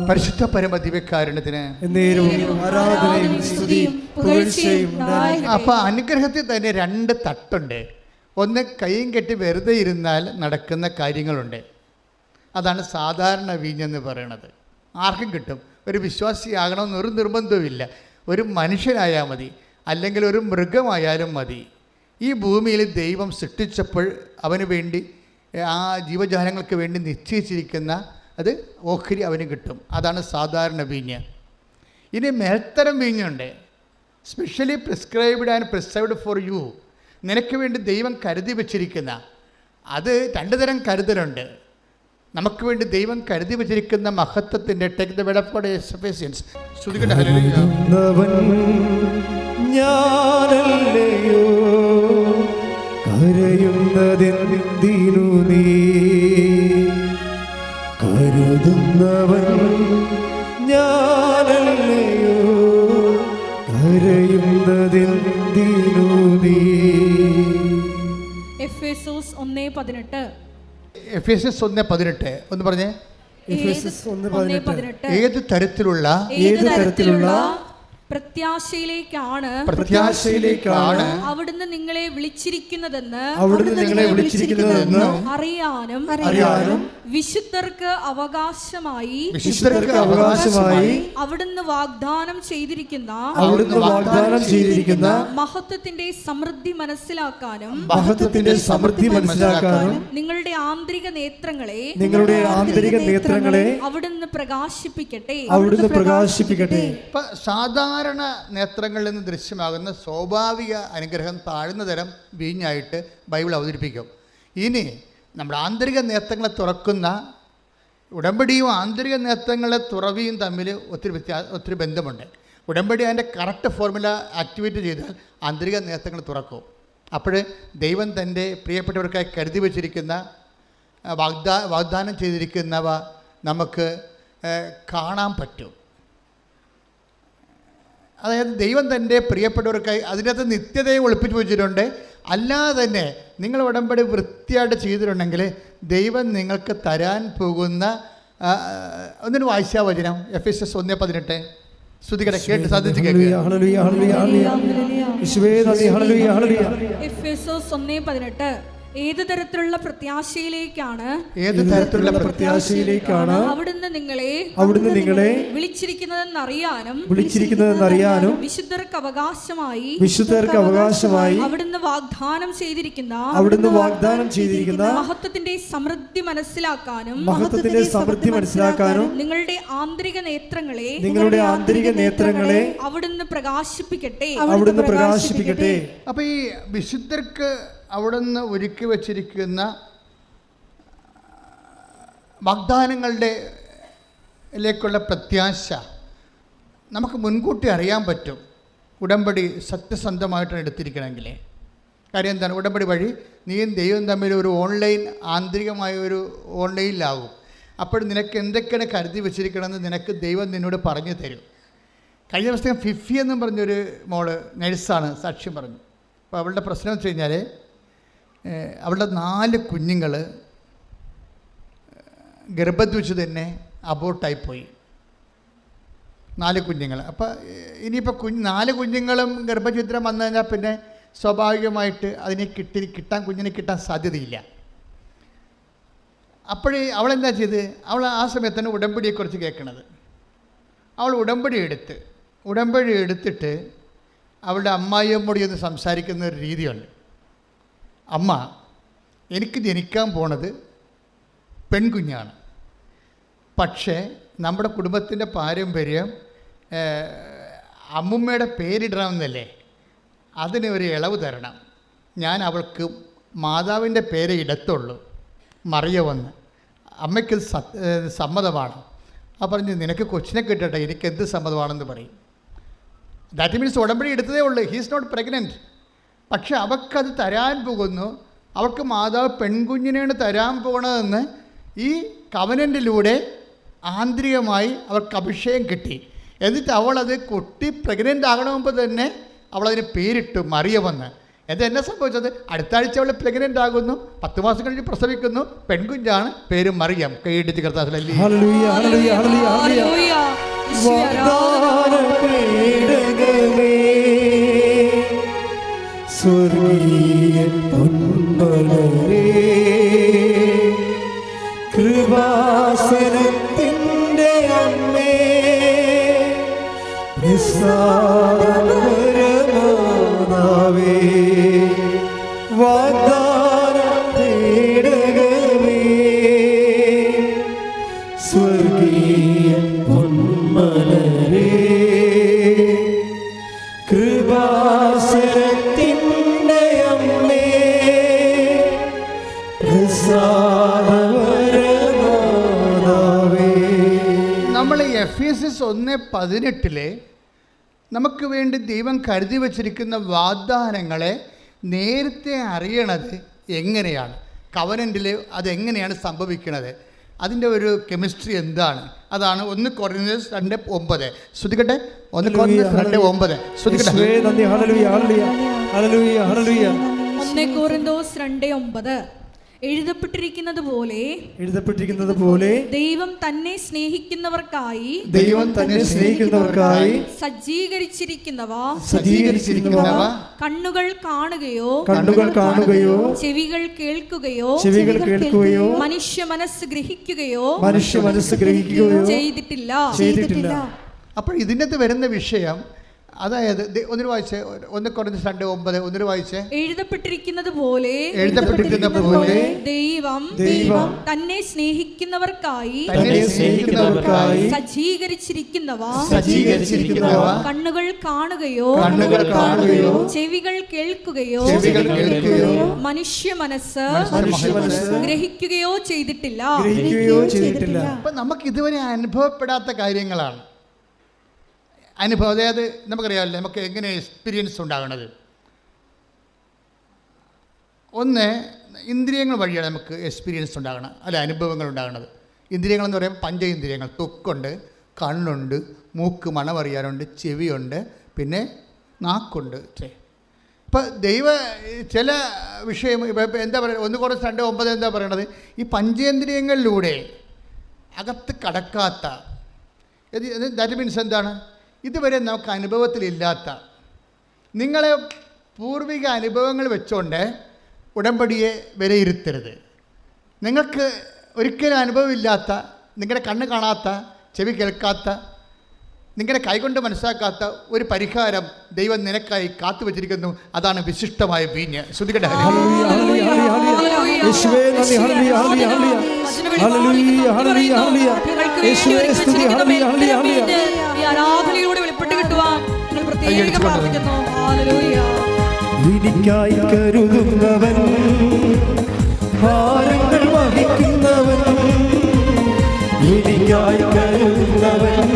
പരിശുദ്ധ പരമദിവ്യകാരുണ്യത്തിന് ആരാധനയും സ്തുതിയും പുകഴ്ചയും ഉണ്ടായിരിക്കട്ടെ. അപ്പൊ അനുഗ്രഹത്തിൽ തന്നെ 2 തട്ടുണ്ട്. ഒന്ന്, കൈയും കെട്ടി വെറുതെ ഇരുന്നാൽ നടക്കുന്ന കാര്യങ്ങളുണ്ട്. അതാണ് സാധാരണ വീഞ്ഞെന്ന് പറയണത്. ആർക്കും കിട്ടും. ഒരു വിശ്വാസിയാകണമെന്ന് ഒരു നിർബന്ധവുമില്ല. ഒരു മനുഷ്യനായാൽ മതി, അല്ലെങ്കിൽ ഒരു മൃഗമായാലും മതി. ഈ ഭൂമിയിൽ ദൈവം സൃഷ്ടിച്ചപ്പോൾ അവന് വേണ്ടി, ആ ജീവജാലങ്ങൾക്ക് വേണ്ടി നിശ്ചയിച്ചിരിക്കുന്ന അത് ഓഹരി അവന് കിട്ടും. അതാണ് സാധാരണ വീഞ്ഞ്. ഇനി മേൽത്തരം വീഞ്ഞുണ്ട്. Specially prescribed and preserved for you. നിനക്ക് വേണ്ടി ദൈവം കരുതി വച്ചിരിക്കുന്ന, അത് 2 തരം കരുതലുണ്ട്. നമുക്ക് വേണ്ടി ദൈവം കരുതി വച്ചിരിക്കുന്ന മഹത്വത്തിൻ്റെ take the word of God Ephesians. ശ്രുതികട്ടെ. ഞാനല്ലയോ കരയുന്നതെന്തിനു നീ, കരുതുന്നവൻ ഞാനല്ലയോ കരയുന്നതെന്തിനു നീ. എഫേസോസ് 1:18. എഫേസ്യസ് 1:18 ഒന്ന് പറഞ്ഞേ. എഫേസ്യസ് 1:18. ഏത് തരത്തിലുള്ള പ്രത്യാശയിലേക്കാണ് അവിടുന്ന് നിങ്ങളെ വിളിച്ചിരിക്കുന്നതെന്ന് അറിയാനും വിശുദ്ധർക്ക് അവകാശമായി അവിടുന്ന് വാഗ്ദാനം ചെയ്തിരിക്കുന്ന മഹത്വത്തിന്റെ സമൃദ്ധി മനസ്സിലാക്കാനും നിങ്ങളുടെ ആന്തരിക നേത്രങ്ങളെ അവിടുന്ന് പ്രകാശിപ്പിക്കട്ടെ. സാധാരണ നേത്രങ്ങളിൽ നിന്ന് ദൃശ്യമാകുന്ന സ്വാഭാവിക അനുഗ്രഹം താഴ്ന്ന തരം വീഞ്ഞായിട്ട് ബൈബിൾ അവതരിപ്പിക്കും. ഇനി നമ്മുടെ ആന്തരിക നേത്രങ്ങളെ തുറക്കുന്ന ഉടമ്പടിയും ആന്തരിക നേത്രങ്ങളെ തുറവിയും തമ്മിൽ ഒത്തിരി ബന്ധമുണ്ട്. ഉടമ്പടി അതിൻ്റെ കറക്റ്റ് ഫോർമുല ആക്ടിവേറ്റ് ചെയ്താൽ ആന്തരിക നേത്രങ്ങൾ തുറക്കും. അപ്പോൾ ദൈവം തൻ്റെ പ്രിയപ്പെട്ടവർക്കായി കരുതി വച്ചിരിക്കുന്ന വാഗ്ദാനം ചെയ്തിരിക്കുന്നവ നമുക്ക് കാണാൻ പറ്റും. അതായത് ദൈവം തൻ്റെ പ്രിയപ്പെട്ടവർക്കായി അതിനകത്ത് നിത്യതയെ ഒളിപ്പിച്ചു വെച്ചിട്ടുണ്ട്. അല്ലാതെ തന്നെ നിങ്ങൾ ഉടമ്പടി വൃത്തിയായിട്ട് ചെയ്തിട്ടുണ്ടെങ്കിൽ ദൈവം നിങ്ങൾക്ക് തരാൻ പോകുന്ന ഒന്നിന് വായിച്ചാ വചനം. എഫേസ്യസ് 1:18. ശ്രുതികടെ കേട്ട് സാധിച്ചു കേൾക്കുക. എഫേസോസ് 1:18. ഏത് തരത്തിലുള്ള പ്രത്യാശയിലേക്കാണ് അവിടുന്ന് നിങ്ങളെ വിളിച്ചിരിക്കുന്നതെന്നറിയാനും വിശുദ്ധർക്ക് അവകാശമായി അവിടുന്ന് വാഗ്ദാനം ചെയ്തിരിക്കുന്ന മഹത്വത്തിന്റെ സമൃദ്ധി മനസ്സിലാക്കാനും നിങ്ങളുടെ ആന്തരിക നേത്രങ്ങളെ അവിടുന്ന് പ്രകാശിപ്പിക്കട്ടെ. അപ്പൊ ഈ വിശുദ്ധർക്ക് അവിടുന്ന് ഒരുക്കി വച്ചിരിക്കുന്ന വാഗ്ദാനങ്ങളിലേക്കുള്ള പ്രത്യാശ നമുക്ക് മുൻകൂട്ടി അറിയാൻ പറ്റും. ഉടമ്പടി സത്യസന്ധമായിട്ടാണ് എടുത്തിരിക്കണമെങ്കിൽ. കാര്യം എന്താണ്? ഉടമ്പടി വഴി നീയും ദൈവം തമ്മിൽ ഒരു ആന്തരികമായ ഒരു ഓൺലൈനിലാകും. അപ്പോൾ നിനക്ക് എന്തൊക്കെയാണ് കരുതി വെച്ചിരിക്കണമെന്ന് നിനക്ക് ദൈവം നിന്നോട് പറഞ്ഞു തരും. കഴിഞ്ഞ ദിവസം ഫിഫി എന്നും പറഞ്ഞൊരു മോള് നഴ്സാണ്, സാക്ഷ്യം പറഞ്ഞു. അപ്പോൾ അവളുടെ പ്രശ്നം വെച്ച് കഴിഞ്ഞാൽ അവളുടെ 4 കുഞ്ഞുങ്ങൾ ഗർഭത്തിൽ വെച്ച് തന്നെ അബോർട്ടായിപ്പോയി. 4 കുഞ്ഞുങ്ങൾ. അപ്പോൾ ഇനിയിപ്പോൾ 4 കുഞ്ഞുങ്ങളും ഗർഭഛിദ്രം വന്നു കഴിഞ്ഞാൽ പിന്നെ സ്വാഭാവികമായിട്ട് അതിനെ കുഞ്ഞിനെ കിട്ടാൻ സാധ്യതയില്ല. അപ്പോഴേ അവളെന്താ ചെയ്ത്, അവൾ ആ സമയത്താണ് ഉടമ്പടിയെക്കുറിച്ച് കേൾക്കണത്. അവൾ ഉടമ്പടി എടുത്തിട്ട് അവളുടെ അമ്മായിയമ്മോട് ഒന്ന് സംസാരിക്കുന്ന ഒരു രീതിയുണ്ട്. അമ്മ, എനിക്ക് ജനിക്കാൻ പോണത് പെൺകുഞ്ഞാണ്. പക്ഷേ നമ്മുടെ കുടുംബത്തിൻ്റെ പാരമ്പര്യം അമ്മുമ്മയുടെ പേരിടണമെന്നല്ലേ, അതിന് ഒരു ഇളവ് തരണം. ഞാൻ അവൾക്ക് മാതാവിൻ്റെ പേരെ ഇടത്തുള്ളൂ, മറിയവെന്ന്. അമ്മയ്ക്ക് സമ്മതമാണ്. ആ പറഞ്ഞ് നിനക്ക് കൊച്ചിനെ കിട്ടട്ടെ, എനിക്ക് എന്ത് സമ്മതമാണെന്ന് പറയും. ദാറ്റ് മീൻസ് ഉടമ്പടി എടുത്തതേ ഉള്ളൂ, ഹീസ് നോട്ട് പ്രഗ്നൻറ്റ്. പക്ഷെ അവൾക്കത് തരാൻ പോകുന്നു. അവൾക്ക് മാതാവ് പെൺകുഞ്ഞിനെയാണ് തരാൻ പോകണതെന്ന് ഈ കവനൻറ്റിലൂടെ ആന്തരികമായി അവർക്ക് അഭിഷേകം കിട്ടി. എന്നിട്ട് അവളത് കുട്ടി പ്രഗ്നൻ്റ് ആകണമെമ്പോൾ തന്നെ അവളതിന് പേരിട്ടു മറിയമെന്ന്. എന്നെ സംഭവിച്ചത്, അടുത്ത ആഴ്ച അവൾ പ്രഗ്നൻ്റ് ആകുന്നു, 10 മാസം കഴിഞ്ഞ് പ്രസവിക്കുന്നു, പെൺകുഞ്ഞാണ്, പേര് മറിയം. കൈയിടിച്ച് കർത്താവിൽ പേടകമേ സ്വർഗീയ പൊന്മലരേ കൃപാസനത്തിൻ്റെ അമ്മേ നിസ്സാരമാതാവേ വാഗ്ദാന പേടകമേ സ്വർഗീയ പൊന്മലരേ കൃപാസനത്തിൻ്റെ അമ്മേ പ്രസാദപരമാതാവേ. നമ്മൾ എഫേസ്യസ് 1:18 നമുക്ക് വേണ്ടി ദൈവം കരുതി വച്ചിരിക്കുന്ന വാഗ്ദാനങ്ങളെ നേരത്തെ അറിയണത് എങ്ങനെയാണ്, കവനൻറ്റിൽ അതെങ്ങനെയാണ് സംഭവിക്കുന്നത്, അതിൻ്റെ ഒരു കെമിസ്ട്രി എന്താണ്, അതാണ് 1 കൊറിന്ത്യൻസ് 2:9. ശ്രദ്ധിക്കട്ടെ, 1 കൊറിന്ത്യൻസ് 2:9 ശ്രദ്ധിക്കട്ടെ. 1 കൊരിന്തോസ് 2:9 എഴുതപ്പെട്ടിരിക്കുന്നത് പോലെ ദൈവം തന്നെ സ്നേഹിക്കുന്നവർക്കായി സജ്ജീകരിച്ചിരിക്കുന്നവ കണ്ണുകൾ കാണുകയോ ചെവികൾ കേൾക്കുകയോ മനുഷ്യ മനസ്സ് ഗ്രഹിക്കുകയോ ചെയ്തിട്ടില്ല. അപ്പോൾ ഇതിനകത്ത് വരുന്ന വിഷയം, അതായത് ഒന്നിനു വായിച്ചേ, 1 കൊരിന്ത്യൻസ് 2:9 ഒന്നിനു വായിച്ചേ. എഴുതപ്പെട്ടിരിക്കുന്നത് പോലെ ദൈവം തന്നെ സ്നേഹിക്കുന്നവർക്കായി സജ്ജീകരിച്ചിരിക്കുന്നവ കണ്ണുകൾ കാണുകയോ ചെവികൾ കേൾക്കുകയോ മനുഷ്യ മനസ്സ് ഗ്രഹിക്കുകയോ ചെയ്തിട്ടില്ല. അപ്പൊ നമുക്ക് ഇതുവരെ അനുഭവപ്പെടാത്ത കാര്യങ്ങളാണ്. അനുഭവം, അതായത് നമുക്കറിയാമല്ലോ നമുക്ക് എങ്ങനെ എക്സ്പീരിയൻസ് ഉണ്ടാകണത്. ഒന്ന്, ഇന്ദ്രിയങ്ങൾ വഴിയാണ് നമുക്ക് എക്സ്പീരിയൻസ് ഉണ്ടാകണം, അല്ല അനുഭവങ്ങൾ ഉണ്ടാകണത്. ഇന്ദ്രിയങ്ങളെന്ന് പറയുമ്പോൾ പഞ്ചേന്ദ്രിയങ്ങൾ, ത്വക്കുണ്ട്, കണ്ണുണ്ട്, മൂക്ക് മണമറിയാനുണ്ട്, ചെവിയുണ്ട്, പിന്നെ നാക്കുണ്ട്. ഇപ്പം ചില വിഷയം ഇപ്പം എന്താ പറയുക, 1 കൊരിന്ത്യൻസ് 2:9 എന്താ പറയണത്, ഈ പഞ്ചേന്ദ്രിയങ്ങളിലൂടെ അകത്ത് കടക്കാത്ത, ദാറ്റ് മീൻസ് എന്താണ്, ഇതുവരെ നമുക്ക് അനുഭവത്തിലില്ലാത്ത, നിങ്ങളെ പൂർവിക അനുഭവങ്ങൾ വെച്ചുകൊണ്ട് ഉടമ്പടിയെ വിലയിരുത്തരുത്. നിങ്ങൾക്ക് ഒരിക്കലും അനുഭവമില്ലാത്ത, നിങ്ങളുടെ കണ്ണ് കാണാത്ത, ചെവി കേൾക്കാത്ത, നിങ്ങളുടെ കൈകൊണ്ട് മനസ്സിലാക്കാത്ത ഒരു പരിഹാരം ദൈവം നിനക്കായി കാത്തു വച്ചിരിക്കുന്നു. അതാണ് വിശിഷ്ടമായ വീഞ്ഞ്. ശ്രദ്ധിക്കട്ടെ. ആരാധനയിലൂടെ വെളിപ്പെട്ട് കിട്ടുവാൻ നിങ്ങൾ പ്രത്യേകം പ്രാർത്ഥിക്കുന്നു. എനിക്കായി കരുതുന്നവൻ, ഭാരങ്ങൾ വഹിക്കുന്നവൻ, എനിക്കായി കരുതുന്നവൻ,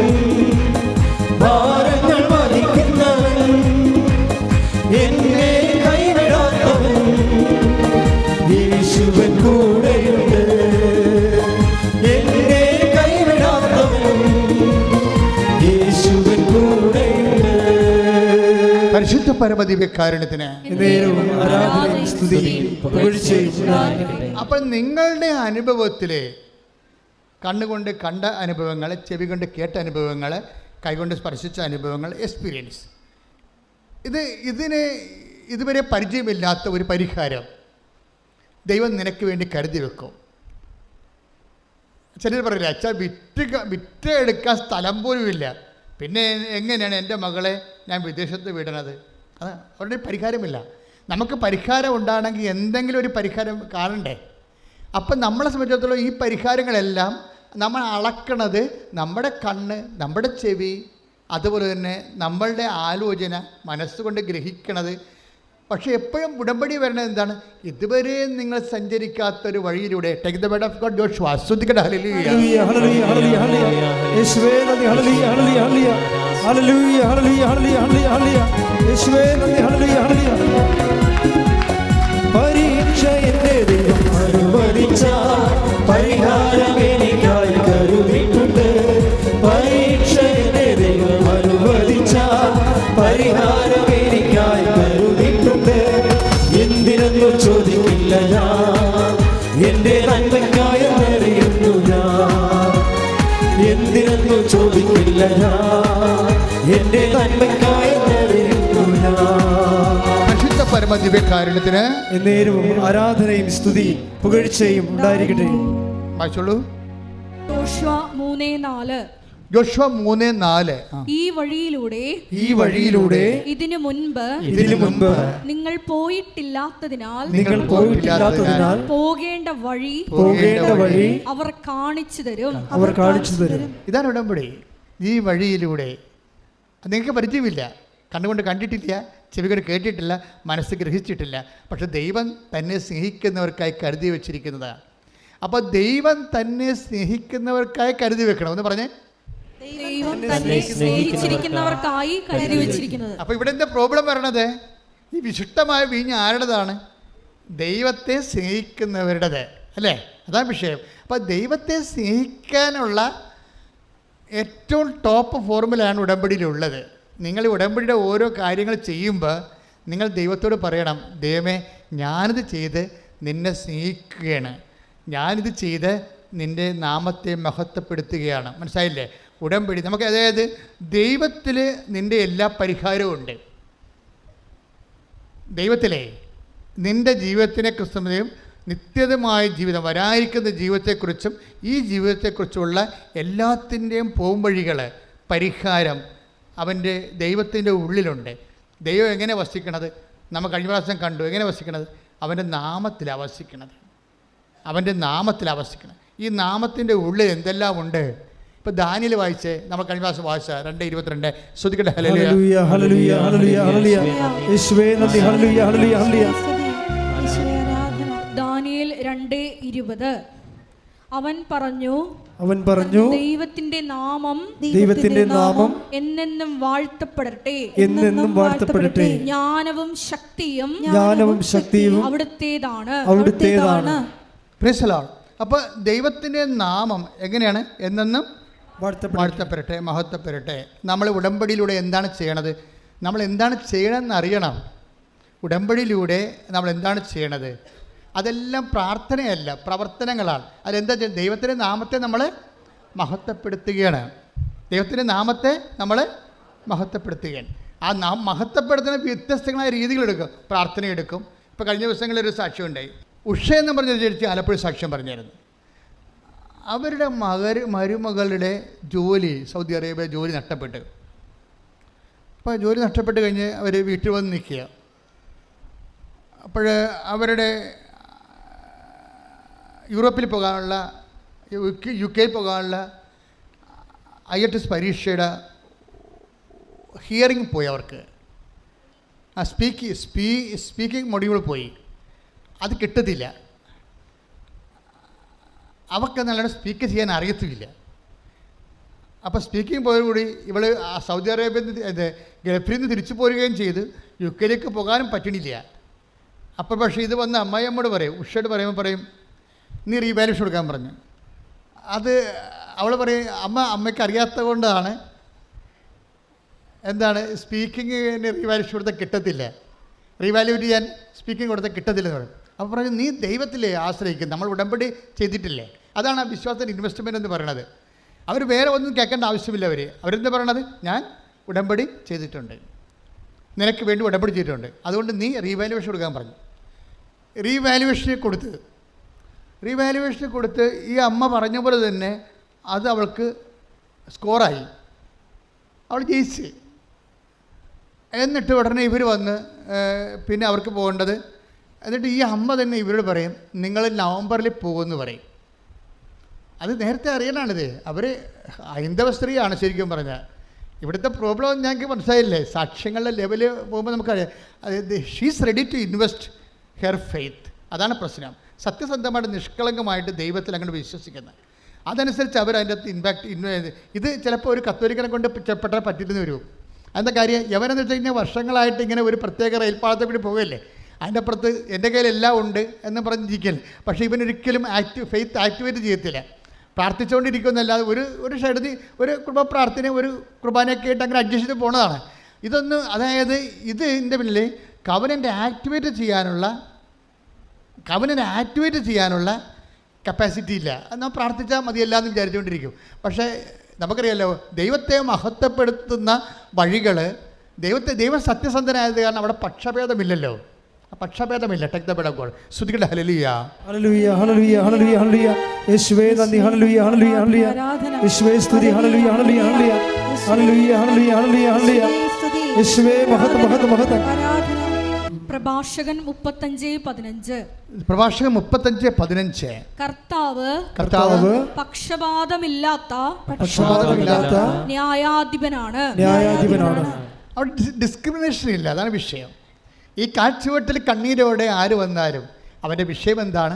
ഭാരങ്ങൾ വഹിക്കുന്നവൻ, എന്നെ കൈവിടാത്തവൻ, യേശുവൻ കൂടെയുണ്ട്. എന്നെ കൈവിടാത്തവൻ, യേശുവൻ കൂടെയുണ്ട്. പരിശുദ്ധ പരമദിവ്യകാരുണ്യത്തിന് അപ്പോൾ നിങ്ങളുടെ അനുഭവത്തിലെ കണ്ണുകൊണ്ട് കണ്ട അനുഭവങ്ങൾ, ചെവി കൊണ്ട് കേട്ട അനുഭവങ്ങൾ, കൈകൊണ്ട് സ്പർശിച്ച അനുഭവങ്ങൾ, എക്സ്പീരിയൻസ്, ഇതിന് ഇതുവരെ പരിചയമില്ലാത്ത ഒരു പരിഹാരം ദൈവം നിനക്ക് വേണ്ടി കരുതി വെക്കും. ചിലർ പറയില്ല, അച്ഛാ വിറ്റ് എടുക്കാൻ സ്ഥലം പോലുമില്ല, പിന്നെ എങ്ങനെയാണ് എൻ്റെ മകളെ ഞാൻ വിദേശത്ത് വിടണത്? അത് അവരുടെ പരിഹാരമില്ല. നമുക്ക് പരിഹാരം ഉണ്ടാകണമെങ്കിൽ എന്തെങ്കിലും ഒരു പരിഹാരം കാണണ്ടേ? അപ്പം നമ്മളെ സംബന്ധിച്ചിടത്തോളം ഈ പരിഹാരങ്ങളെല്ലാം നമ്മൾ അളക്കണത് നമ്മുടെ കണ്ണ്, നമ്മുടെ ചെവി, അതുപോലെ തന്നെ നമ്മളുടെ ആലോചന, മനസ്സുകൊണ്ട് ഗ്രഹിക്കണത്. പക്ഷേ എപ്പോഴും ഉടമ്പടി വരുന്നത് എന്താണ്? ഇതുവരെ നിങ്ങൾ സഞ്ചരിക്കാത്തൊരു വഴിയിലൂടെ. Take the word of God, യോശുവ. ശ്രദ്ധിക്കട്ടെ. ഹല്ലേലൂയ, ഹല്ലേലൂയ, ഹല്ലേലൂയ, ഹല്ലേലൂയ. യേശുവേ നന്ദി, ഹല്ലേലൂയ, ഹല്ലേലൂയ, ഹല്ലേലൂയ. ഹല്ലേലൂയ, ഹല്ലേലൂയ, ഹല്ലേലൂയ, ഹല്ലേലൂയ. യേശുവേ നന്ദി, ഹല്ലേലൂയ, ഹല്ലേലൂയ. പരീക്ഷ എന്റെ ദൈവം അനുവദിച്ച പരിഹാരം എനിക്കായി കരുതിയിട്ടുണ്ട്. പരീക്ഷ എന്റെ ദൈവം അനുവദിച്ച പരിഹാരം എനിക്കായി കരുതിയിട്ടുണ്ട്. എന്തിനെന്നു ചോദിക്കില്ല ഞാൻ, എന്റെ നന്മയ്ക്കായി അറിയുന്നു ഞാൻ. എന്തിനെന്നു ചോദിക്കില്ല ഞാൻ, എന്റെ നന്മയ്ക്കായി വരുന്നു ഞാൻ. പരിശുദ്ധ പരമദിവ്യകാരുണ്യത്തിന് എന്നേരവും ആരാധനയും സ്തുതിയും പുകഴ്ചയും ഉണ്ടായിരിക്കട്ടെ. വായിച്ചോളൂ. യോശുവ 3:4. യോശുവ 3:4. ഈ വഴിയിലൂടെ ഇതിനു മുൻപ് നിങ്ങൾ പോയിട്ടില്ലാത്തതിനാൽ പോകേണ്ട വഴി അവർ കാണിച്ചു തരും. ഇതാണ് ഉടമ്പടി. ഈ വഴിയിലൂടെ നിങ്ങൾക്ക് പരിചയമില്ല, കണ്ണുകൊണ്ട് കണ്ടിട്ടില്ല, ചെവി കൊണ്ട് കേട്ടിട്ടില്ല, മനസ്സ് ഗ്രഹിച്ചിട്ടില്ല. പക്ഷെ ദൈവം തന്നെ സ്നേഹിക്കുന്നവർക്കായി കരുതി വെച്ചിരിക്കുന്നതാണ്. അപ്പോൾ ദൈവം തന്നെ സ്നേഹിക്കുന്നവർക്കായി കരുതി വെക്കണം എന്ന് പറഞ്ഞേ. ദൈവം തന്നെ സ്നേഹിച്ചിരിക്കുന്നവർക്കായി കരുതി വെച്ചിരിക്കുന്നത്. അപ്പോൾ ഇവിടെ എന്താ പ്രോബ്ലം വരണത്? ഈ വിശുദ്ധമായ വീഞ്ഞ് ആരുടേതാണ്? ദൈവത്തെ സ്നേഹിക്കുന്നവരുടേത് അല്ലേ? അതാണ് വിഷയം. അപ്പോൾ ദൈവത്തെ സ്നേഹിക്കാനുള്ള ഏറ്റവും ടോപ്പ് ഫോർമുലയാണ് ഉടമ്പടിയിലുള്ളത്. നിങ്ങൾ ഉടമ്പടിയുടെ ഓരോ കാര്യങ്ങൾ ചെയ്യുമ്പോൾ നിങ്ങൾ ദൈവത്തോട് പറയണം, ദൈവമേ ഞാനിത് ചെയ്ത് നിന്നെ സ്നേഹിക്കുകയാണ്, ഞാനിത് ചെയ്ത് നിൻ്റെ നാമത്തെ മഹത്വപ്പെടുത്തുകയാണ്. മനസ്സിലായില്ലേ? ഉടമ്പടി നമുക്ക്, അതായത് ദൈവത്തിൽ നിൻ്റെ എല്ലാ പരിഹാരവും ഉണ്ട്. ദൈവത്തിലെ നിൻ്റെ ജീവിതത്തിനെ ക്രിസ്തുവിനെയും നിത്യതമായ ജീവിതം, വരാനിരിക്കുന്ന ജീവിതത്തെക്കുറിച്ചും ഈ ജീവിതത്തെക്കുറിച്ചുള്ള എല്ലാത്തിൻ്റെയും പോംവഴികൾ, പരിഹാരം അവൻ്റെ ദൈവത്തിൻ്റെ ഉള്ളിലുണ്ട്. ദൈവം എങ്ങനെ വസിക്കണത്? നമ്മൾ കഴിഞ്ഞ പ്രാവശ്യം കണ്ടു. എങ്ങനെ വസിക്കണത്? അവൻ്റെ നാമത്തിലാണ് വസിക്കണത്. അവൻ്റെ നാമത്തിലാണ് വസിക്കണത്. ഈ നാമത്തിൻ്റെ ഉള്ളിൽ എന്തെല്ലാം ഉണ്ട്? ഇപ്പോൾ ദാനിയേൽ വായിച്ചേ, നമ്മൾ കഴിഞ്ഞ പ്രാവശ്യം വായിച്ച 2:22. ശ്രദ്ധിക്കട്ടെ. ഹല്ലേലൂയ ഹല്ലേലൂയ ഹല്ലേലൂയ ഹല്ലേലൂയ. യേശുവേ നന്ദി. ഹല്ലേലൂയ ഹല്ലേലൂയ ഹല്ലേലൂയ. ദാനിയേൽ 2:20. അവൻ പറഞ്ഞു ദൈവത്തിന്റെ നാമം എന്നെന്നും വാഴ്ത്തപ്പെടട്ടെ. ജ്ഞാനവും ശക്തിയും അവിടുത്തേതാണ്. Praise the Lord. അപ്പോൾ ദൈവത്തിൻ്റെ നാമം എങ്ങനെയാണ്? എന്നെന്നും വാഴ്ത്തപ്പെടട്ടെ, മഹത്വപ്പെടട്ടെ. നമ്മൾ ഉടമ്പടിയിലൂടെ എന്താണ് ചെയ്യണത്? നമ്മൾ എന്താണ് ചെയ്യണമെന്ന് അറിയണം. ഉടമ്പടിയിലൂടെ നമ്മൾ എന്താണ് ചെയ്യണത്? അതെല്ലാം പ്രാർത്ഥനയല്ല, പ്രവർത്തനങ്ങളാണ്. അതെന്താ? ദൈവത്തിൻ്റെ നാമത്തെ നമ്മൾ മഹത്വപ്പെടുത്തുകയാണ്. ദൈവത്തിൻ്റെ നാമത്തെ നമ്മൾ മഹത്വപ്പെടുത്തുകയാണ്. ആ മഹത്വപ്പെടുത്തുന്ന വ്യത്യസ്തങ്ങളായ രീതികളെടുക്കും. പ്രാർത്ഥന എടുക്കും. ഇപ്പോൾ കഴിഞ്ഞ ദിവസങ്ങളിലൊരു സാക്ഷ്യം ഉണ്ടായി. ഉഷ എന്ന് പറഞ്ഞൊരു ചേച്ചി ആലപ്പുഴ സാക്ഷ്യം പറഞ്ഞായിരുന്നു. അവരുടെ മരുമകളുടെ ജോലി, സൗദി അറേബ്യ ജോലി നഷ്ടപ്പെട്ട്. അപ്പോൾ ജോലി നഷ്ടപ്പെട്ട് കഴിഞ്ഞ് അവർ വീട്ടിൽ വന്ന് നിൽക്കുക. അപ്പോൾ അവരുടെ യൂറോപ്പിൽ പോകാനുള്ള, UK പോകാനുള്ള IELTS പരീക്ഷയുടെ ഹിയറിംഗ് പോയി. അവർക്ക് ആ സ്പീക്കിംഗ് മൊഡ്യൂൾ പോയി. അത് കിട്ടത്തില്ല. അവർക്ക് നല്ലോണം സ്പീക്ക് ചെയ്യാൻ അറിയത്തില്ല. അപ്പോൾ സ്പീക്കിംഗ് പോയതോടുകൂടി ഇവൾ സൗദി അറേബ്യയിൽ നിന്ന് ഗൾഫിൽ നിന്ന് തിരിച്ചു പോരുകയും ചെയ്ത് UK പോകാനും പറ്റണില്ല. അപ്പോൾ പക്ഷേ ഇത് വന്ന് അമ്മായിയമ്മോട് പറയും, ഉഷയോട് പറയുമ്പോൾ പറയും, നീ റീവാലുവേഷൻ കൊടുക്കാൻ പറഞ്ഞു. അത് അവൾ പറയും, അമ്മയ്ക്ക് അറിയാത്തത് കൊണ്ടാണ്, എന്താണ് സ്പീക്കിങ്ങിന് റീവാലുവേഷൻ കൊടുത്താൽ കിട്ടത്തില്ല, റീവാലുവേറ്റ് ചെയ്യാൻ സ്പീക്കിംഗ് കൊടുത്താൽ കിട്ടത്തില്ലെന്ന് പറയും. അപ്പോൾ പറഞ്ഞു, നീ ദൈവത്തിലെ ആശ്രയിക്കും, നമ്മൾ ഉടമ്പടി ചെയ്തിട്ടില്ലേ. അതാണ് ആ വിശ്വാസത്തിൻ്റെ ഇൻവെസ്റ്റ്മെൻറ്റ് എന്ന് പറയുന്നത്. അവർ വേറെ ഒന്നും കേൾക്കേണ്ട ആവശ്യമില്ല. അവരെന്താ പറയണത്? ഞാൻ ഉടമ്പടി ചെയ്തിട്ടുണ്ട്, നിനക്ക് വേണ്ടി ഉടമ്പടി ചെയ്തിട്ടുണ്ട്, അതുകൊണ്ട് നീ റീവാലുവേഷൻ കൊടുക്കാൻ പറഞ്ഞു. റീവാലുവേഷൻ കൊടുത്ത് ഈ അമ്മ പറഞ്ഞ പോലെ തന്നെ അത് അവൾക്ക് സ്കോറായി, അവൾ ജയിച്ച്. എന്നിട്ട് ഉടനെ ഇവർ വന്ന് പിന്നെ അവർക്ക് പോകേണ്ടത്, എന്നിട്ട് ഈ അമ്മ തന്നെ ഇവരോട് പറയും, നിങ്ങൾ നവംബറിൽ പോകുമെന്ന് പറയും. അത് നേരത്തെ അറിയാനാണിത്. അവർ ഹൈന്ദവ സ്ത്രീയാണ് ശരിക്കും പറഞ്ഞാൽ. ഇവിടുത്തെ പ്രോബ്ലം ഞങ്ങൾക്ക് മനസ്സിലായില്ലേ? സാക്ഷ്യങ്ങളുടെ ലെവല് പോകുമ്പോൾ നമുക്കറിയാം, അതായത് she's ready to invest her faith. അതാണ് പ്രശ്നം. സത്യസന്ധമായിട്ട് നിഷ്കളങ്കമായിട്ട് ദൈവത്തിൽ അങ്ങോട്ട് വിശ്വസിക്കുന്നത്. അതനുസരിച്ച് അവർ അതിൻ്റെ അകത്ത് ഇത് ചിലപ്പോൾ ഒരു കത്തോലിക്കനെ കൊണ്ട് പെട്ടാൽ പറ്റില്ലെന്ന് വരും. അതിൻ്റെ കാര്യം എവരെന്ന് വെച്ച് കഴിഞ്ഞാൽ വർഷങ്ങളായിട്ട് ഇങ്ങനെ ഒരു പ്രത്യേക റെയിൽപ്പാളത്തെ കൂടി പോകുകയല്ലേ, അതിൻ്റെ അപ്പുറത്ത് എൻ്റെ കയ്യിൽ എല്ലാം ഉണ്ട് എന്ന് പറഞ്ഞിരിക്കൽ. പക്ഷേ ഇവനൊരിക്കലും ഫെയ്ത്ത് ആക്ടിവേറ്റ് ചെയ്യത്തില്ല. പ്രാർത്ഥിച്ചുകൊണ്ടിരിക്കുന്നല്ലാതെ ഒരു ഷെഡി ഒരു കുടുംബ പ്രാർത്ഥന, ഒരു കുർബാനയൊക്കെ ആയിട്ട് അങ്ങനെ അഡ്ജസ്റ്റ് ചെയ്ത് പോണതാണ്. ഇതൊന്നും, അതായത് ഇതിൻ്റെ പിന്നിൽ കവനൻ്റ് ആക്ടിവേറ്റ് ചെയ്യാനുള്ള കപ്പാസിറ്റി ഇല്ല. എന്നാൽ പ്രാർത്ഥിച്ചാൽ മതിയല്ല എന്ന് വിചാരിച്ചുകൊണ്ടിരിക്കും. പക്ഷേ നമുക്കറിയാലോ, ദൈവത്തെ മഹത്വപ്പെടുത്തുന്ന വഴികൾ, ദൈവം സത്യസന്ധനായത് കാരണം അവിടെ പക്ഷഭേദമില്ലല്ലോ. പക്ഷഭേദമില്ല. ടേക്ക് ദ ബെഡ് സ്തുതിക്കട്ടെ. ഹല്ലേലൂയ, ഹല്ലേലൂയ, ഹല്ലേലൂയ, ഹല്ലേലൂയ, ഹല്ലേലൂയ. യേശുവേ നന്ദി. ഹല്ലേലൂയ, ഹല്ലേലൂയ, ഹല്ലേലൂയ. യേശുവേ സ്തുതി. ഹല്ലേലൂയ, ഹല്ലേലൂയ, ഹല്ലേലൂയ. ഹല്ലേലൂയ, ഹല്ലേലൂയ, ഹല്ലേലൂയ, ഹല്ലേലൂയ. യേശുവേ മഹത്വം, മഹത്വം, മഹത്വം. പ്രഭാഷകൻ 35:15. പ്രഭാഷകൻ 35:15. കർത്താവ് പക്ഷപാതമില്ലാത്ത ന്യായാധിപനാണ്. അവിടെ ഡിസ്ക്രിമിനേഷൻ ഇല്ല. അതാണ് വിഷയം. ഈ കാഴ്ചവെട്ടിൽ കണ്ണീരോടെ ആര് വന്നാലും അവൻ്റെ വിഷയം എന്താണ്?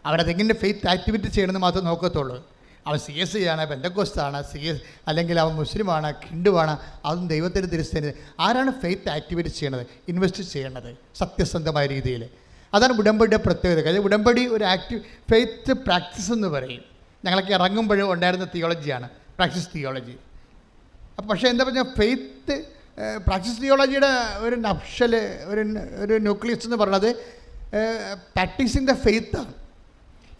അവരതെങ്ങനെ ഫെയ്ത്ത് ആക്ടിവിറ്റി ചെയ്യണമെന്ന് മാത്രമേ നോക്കത്തുള്ളൂ. അവൻ CSI ആണ്, പെന്തക്കോസ്താണ്, അല്ലെങ്കിൽ അവൻ മുസ്ലിമാണ്, ഹിന്ദുവാണ്, അതും ദൈവത്തിൻ്റെ തിരുസ്ഥേന. ആരാണ് ഫെയ്ത്ത് ആക്ടിവിറ്റി ചെയ്യണത്? ഇൻവെസ്റ്റ് ചെയ്യണത് സത്യസന്ധമായ രീതിയിൽ. അതാണ് ഉടമ്പടിയുടെ പ്രത്യേകത. കാര്യം ഉടമ്പടി ഒരു ഫെയ്ത്ത് പ്രാക്ടീസ് എന്ന് പറയും. ഞങ്ങളൊക്കെ ഇറങ്ങുമ്പോഴും ഉണ്ടായിരുന്ന തിയോളജിയാണ് പ്രാക്ടീസ് തിയോളജി. അപ്പോൾ പക്ഷേ എന്താ പറഞ്ഞാൽ ഫെയ്ത്ത് പ്രാക്ടീസ് തിയോളജിയുടെ ഒരു നപ്ഷൽ, ഒരു ന്യൂക്ലിയസ് എന്ന് പറയുന്നത് പ്രാക്ടീസിങ് ദ ഫെയ്ത്താണ്.